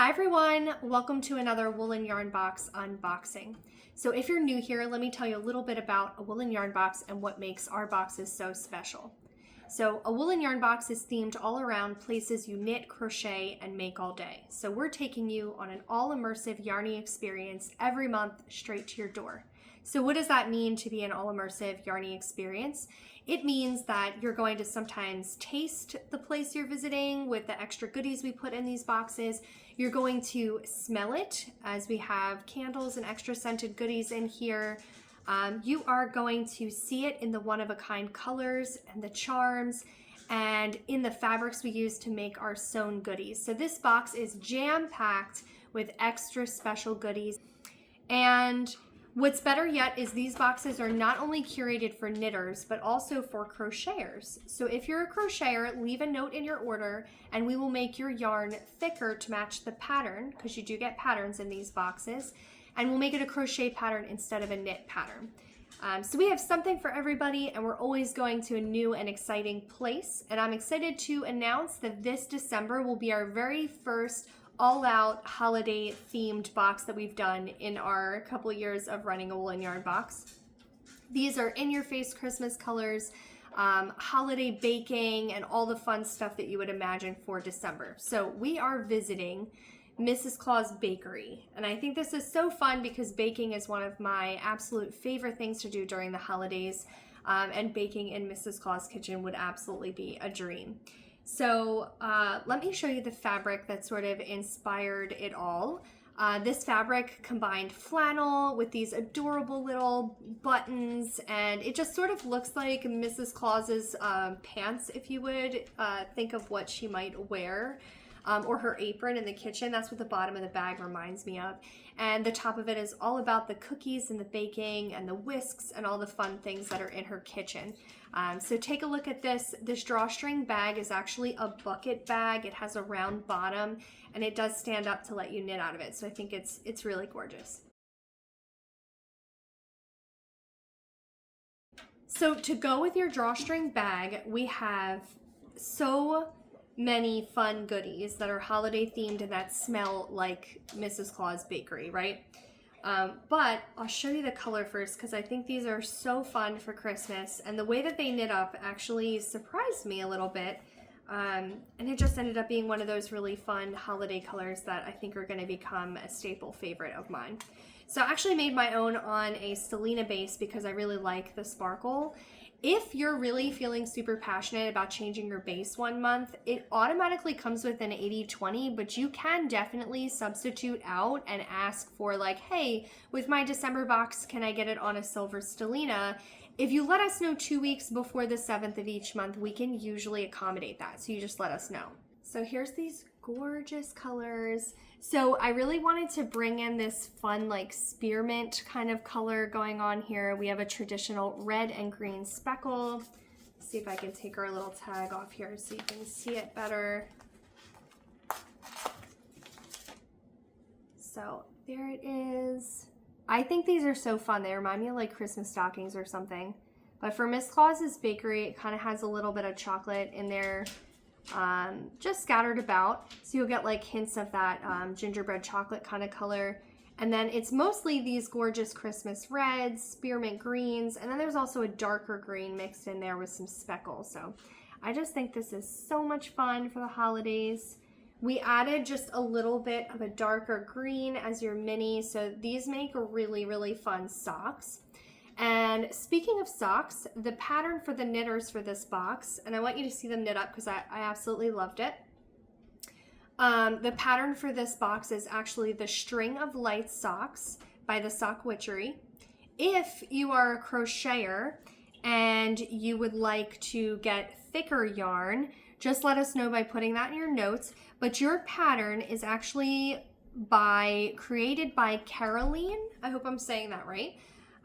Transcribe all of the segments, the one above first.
Hi everyone, welcome to another Woolen Yarn Box unboxing. So if you're new here, let me tell you a little bit about a Woolen Yarn Box and what makes our boxes so special. So a Woolen Yarn Box is themed all around places you knit, crochet, and make all day. So we're taking you on an all-immersive yarny experience every month straight to your door. So what does that mean to be an all-immersive yarny experience? It means that you're going to sometimes taste the place you're visiting with the extra goodies we put in these boxes. You're going to smell it as we have candles and extra scented goodies in here. You are going to see it in the one-of-a-kind colors and the charms and in the fabrics we use to make our sewn goodies. So this box is jam-packed with extra special goodies. And what's better yet is these boxes are not only curated for knitters, but also for crocheters. So if you're a crocheter, leave a note in your order and we will make your yarn thicker to match the pattern, because you do get patterns in these boxes, and we'll make it a crochet pattern instead of a knit pattern. So we have something for everybody, and we're always going to a new and exciting place. And I'm excited to announce that this December will be our very first all-out holiday themed box that we've done in our couple years of running a Woolen Yarn Box. These are in-your-face Christmas colors, holiday baking, and all the fun stuff that you would imagine for December. So we are visiting Mrs. Claus Bakery, and I think this is so fun because baking is one of my absolute favorite things to do during the holidays, and baking in Mrs. Claus' kitchen would absolutely be a dream. So let me show you the fabric that sort of inspired it all. This fabric combined flannel with these adorable little buttons, and it just sort of looks like Mrs. Claus's pants, if you would think of what she might wear. Or her apron in the kitchen. That's what the bottom of the bag reminds me of. And the top of it is all about the cookies and the baking and the whisks and all the fun things that are in her kitchen. So take a look at this. This drawstring bag is actually a bucket bag. It has a round bottom and it does stand up to let you knit out of it. So I think it's really gorgeous. So to go with your drawstring bag, we have so many fun goodies that are holiday themed and that smell like Mrs. Claus Bakery, right? But I'll show you the color first because I think these are so fun for Christmas, and the way that they knit up actually surprised me a little bit, and it just ended up being one of those really fun holiday colors that I think are going to become a staple favorite of mine. So I actually made my own on a Selena base because I really like the sparkle. If you're really feeling super passionate about changing your base one month, it automatically comes with an 80-20, but you can definitely substitute out and ask for like, hey, with my December box, can I get it on a silver Stellina? If you let us know 2 weeks before the 7th of each month, we can usually accommodate that. So you just let us know. So here's these gorgeous colors. So I really wanted to bring in this fun like spearmint kind of color going on here. We have a traditional red and green speckle. Let's see if I can take our little tag off here so you can see it better. So there it is. I think these are so fun. They remind me of like Christmas stockings or something. But for Miss Claus's Bakery, it kind of has a little bit of chocolate in there. Just scattered about, so you'll get like hints of that gingerbread chocolate kind of color, and then it's mostly these gorgeous Christmas reds, spearmint greens, and then there's also a darker green mixed in there with some speckles. So I just think this is so much fun for the holidays. We added just a little bit of a darker green as your mini, so these make really fun socks. And speaking of socks, the pattern for the knitters for this box, and I want you to see them knit up because I absolutely loved it. The pattern for this box is actually the String of Light socks by the Sock Witchery. If you are a crocheter and you would like to get thicker yarn, just let us know by putting that in your notes. But your pattern is actually created by Caroline. I hope I'm saying that right.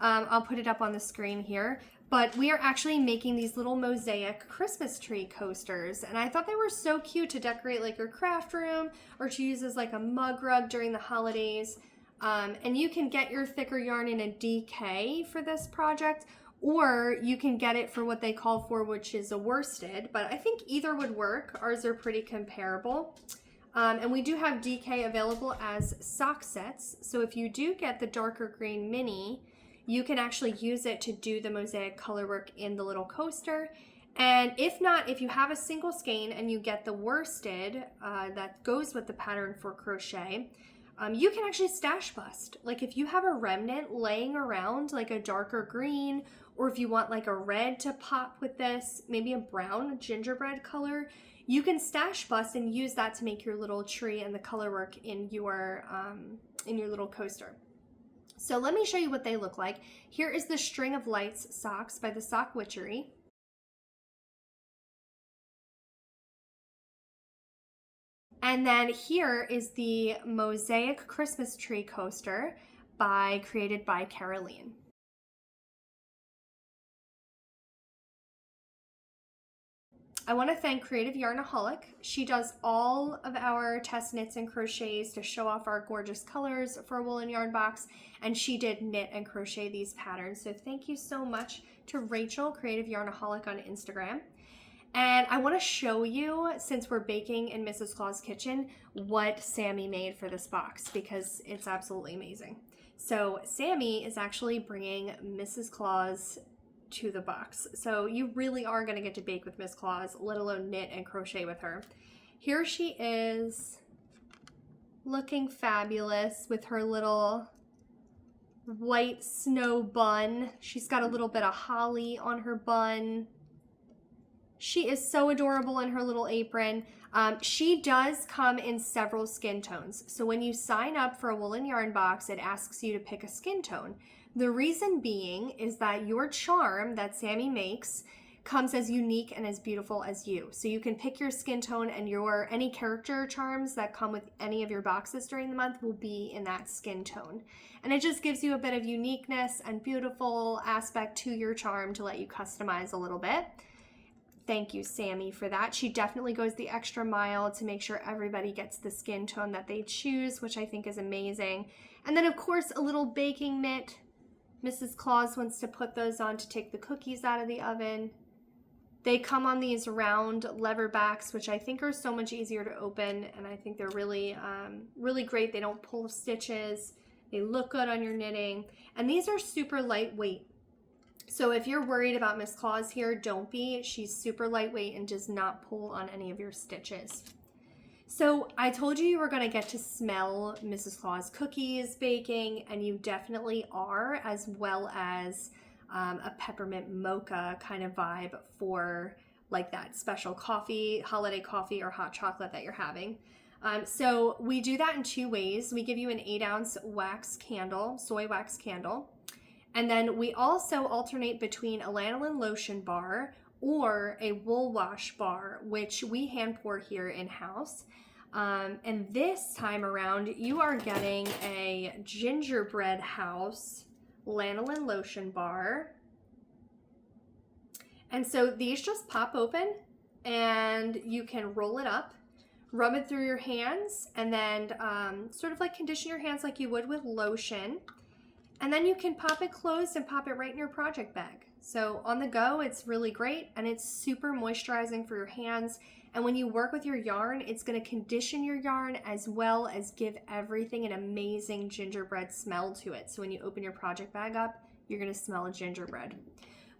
I'll put it up on the screen here, but we are actually making these little mosaic Christmas tree coasters, and I thought they were so cute to decorate like your craft room or to use as like a mug rug during the holidays. And you can get your thicker yarn in a DK for this project, or you can get it for what they call for, which is a worsted, but I think either would work. Ours are pretty comparable. And we do have DK available as sock sets. So if you do get the darker green mini, you can actually use it to do the mosaic color work in the little coaster. And if not, if you have a single skein and you get the worsted that goes with the pattern for crochet, you can actually stash bust. Like if you have a remnant laying around, like a darker green, or if you want like a red to pop with this, maybe a brown gingerbread color, you can stash bust and use that to make your little tree and the color work in your little coaster. So let me show you what they look like. Here is the String of Lights socks by the Sock Witchery. And then here is the Mosaic Christmas Tree Coaster created by Caroline. I want to thank Creative Yarnaholic. She does all of our test knits and crochets to show off our gorgeous colors for Woolen Yarn Box, and she did knit and crochet these patterns. So thank you so much to Rachel, Creative Yarnaholic on Instagram. And I want to show you, since we're baking in Mrs. Claus' kitchen, what Sammy made for this box, because it's absolutely amazing. So Sammy is actually bringing Mrs. Claus to the box. So you really are going to get to bake with Miss Claus, let alone knit and crochet with her. Here she is, looking fabulous with her little white snow bun. She's got a little bit of holly on her bun. She is so adorable in her little apron. She does come in several skin tones. So when you sign up for a Woolen Yarn Box, it asks you to pick a skin tone. The reason being is that your charm that Sammy makes comes as unique and as beautiful as you. So you can pick your skin tone, and any character charms that come with any of your boxes during the month will be in that skin tone. And it just gives you a bit of uniqueness and beautiful aspect to your charm to let you customize a little bit. Thank you, Sammy, for that. She definitely goes the extra mile to make sure everybody gets the skin tone that they choose, which I think is amazing. And then, of course, a little baking knit. Mrs. Claus wants to put those on to take the cookies out of the oven. They come on these round lever backs, which I think are so much easier to open, and I think they're really, really great. They don't pull stitches. They look good on your knitting, and these are super lightweight. So if you're worried about Miss Claus here, don't be. She's super lightweight and does not pull on any of your stitches. So I told you were going to get to smell Mrs. Claus cookies baking, and you definitely are, as well as a peppermint mocha kind of vibe for like that special coffee, holiday coffee or hot chocolate that you're having. So we do that in two ways. We give you an 8-ounce wax candle, soy wax candle. And then we also alternate between a lanolin lotion bar or a wool wash bar, which we hand pour here in-house. And this time around, you are getting a gingerbread house lanolin lotion bar. And so these just pop open and you can roll it up, rub it through your hands, and then sort of like condition your hands like you would with lotion. And then you can pop it closed and pop it right in your project bag. So on the go, it's really great, and it's super moisturizing for your hands. And when you work with your yarn, it's going to condition your yarn as well as give everything an amazing gingerbread smell to it. So when you open your project bag up, you're going to smell a gingerbread.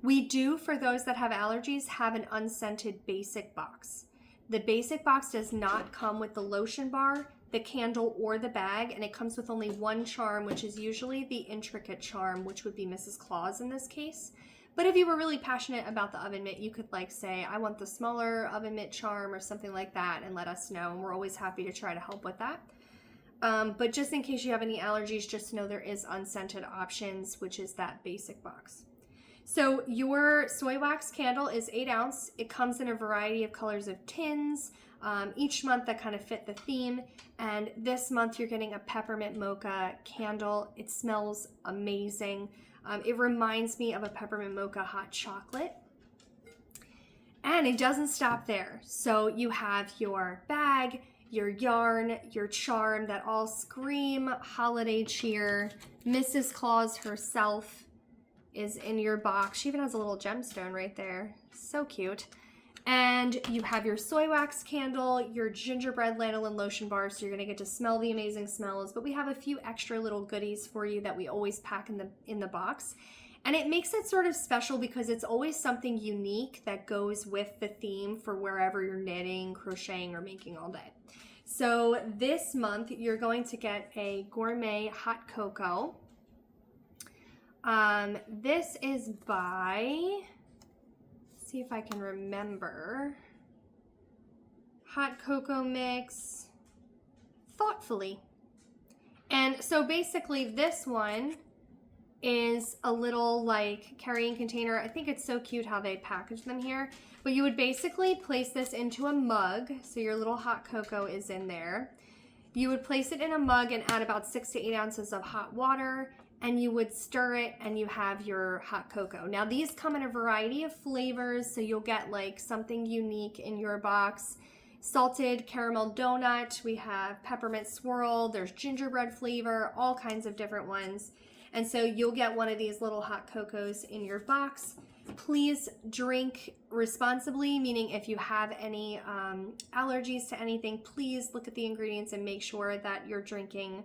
We do, for those that have allergies, have an unscented basic box. The basic box does not come with the lotion bar, the candle, or the bag, and it comes with only one charm, which is usually the intricate charm, which would be Mrs. Claus in this case. But if you were really passionate about the oven mitt, you could like say, I want the smaller oven mitt charm or something like that, and let us know, and we're always happy to try to help with that. But just in case you have any allergies, just know there is unscented options, which is that basic box. So your soy wax candle is 8 ounce. It comes in a variety of colors of tins, each month that kind of fit the theme. And this month you're getting a peppermint mocha candle. It smells amazing. It reminds me of a peppermint mocha hot chocolate. And it doesn't stop there. So you have your bag, your yarn, your charm that all scream holiday cheer. Mrs. Claus herself is in your box. She even has a little gemstone right there. So cute. And you have your soy wax candle, your gingerbread lanolin lotion bar, so you're gonna get to smell the amazing smells. But we have a few extra little goodies for you that we always pack in the box. And it makes it sort of special because it's always something unique that goes with the theme for wherever you're knitting, crocheting, or making all day. So this month, you're going to get a gourmet hot cocoa. This is by, let's see if I can remember, Hot Cocoa Mix Thoughtfully. And so basically this one is a little like carrying container. I think it's so cute how they package them here. But you would basically place this into a mug. So your little hot cocoa is in there. You would place it in a mug and add about 6 to 8 ounces of hot water, and you would stir it and you have your hot cocoa. Now these come in a variety of flavors, so you'll get like something unique in your box. Salted caramel donut, we have peppermint swirl, there's gingerbread flavor, all kinds of different ones. And so you'll get one of these little hot cocos in your box. Please drink responsibly, meaning if you have any allergies to anything, please look at the ingredients and make sure that you're drinking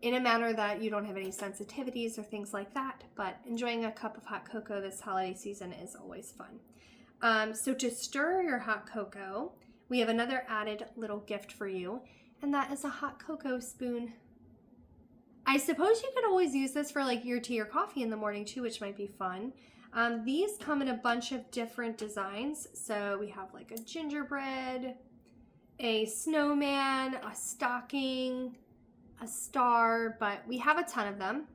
in a manner that you don't have any sensitivities or things like that. But enjoying a cup of hot cocoa this holiday season is always fun. So to stir your hot cocoa, we have another added little gift for you, and that is a hot cocoa spoon. I suppose you could always use this for like your tea or coffee in the morning too, which might be fun. These come in a bunch of different designs. So we have like a gingerbread, a snowman, a stocking, a star, but we have a ton of them.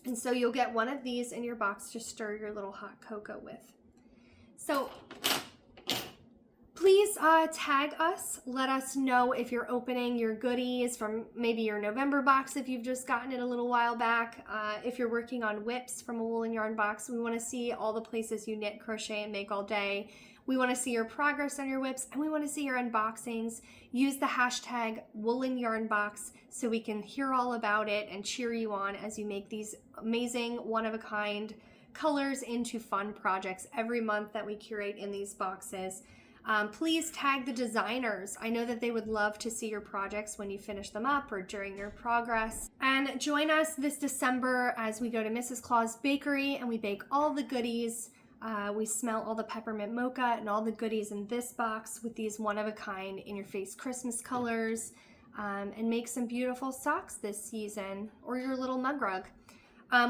And so you'll get one of these in your box to stir your little hot cocoa with. So please tag us. Let us know if you're opening your goodies from maybe your November box if you've just gotten it a little while back. If you're working on whips from a Woolen Yarn box, we want to see all the places you knit, crochet, and make all day. We want to see your progress on your whips, and we want to see your unboxings. Use the hashtag WoolenYarnBox so we can hear all about it and cheer you on as you make these amazing, one-of-a-kind colors into fun projects every month that we curate in these boxes. Please tag the designers. I know that they would love to see your projects when you finish them up or during your progress. And join us this December as we go to Mrs. Claus Bakery and we bake all the goodies. We smell all the peppermint mocha and all the goodies in this box with these one-of-a-kind in-your-face Christmas colors, and make some beautiful socks this season, or your little mug rug.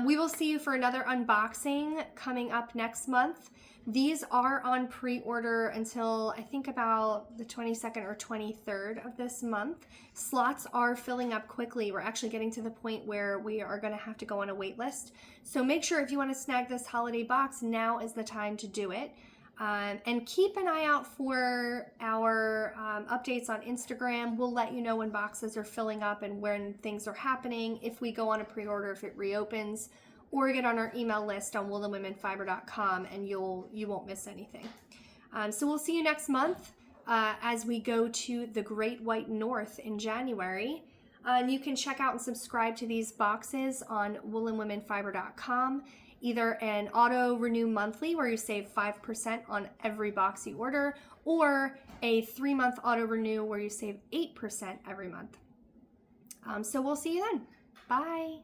We will see you for another unboxing coming up next month. These are on pre-order until I think about the 22nd or 23rd of this month. Slots are filling up quickly. We're actually getting to the point where we are going to have to go on a wait list. So make sure if you want to snag this holiday box, now is the time to do it. And keep an eye out for our updates on Instagram. We'll let you know when boxes are filling up and when things are happening, if we go on a pre-order, if it reopens, or get on our email list on woolenwomenfiber.com, and you won't miss anything. So we'll see you next month as we go to the Great White North in January. And you can check out and subscribe to these boxes on woolenwomenfiber.com. Either an auto renew monthly where you save 5% on every box you order, or a 3-month auto renew where you save 8% every month. So we'll see you then. Bye.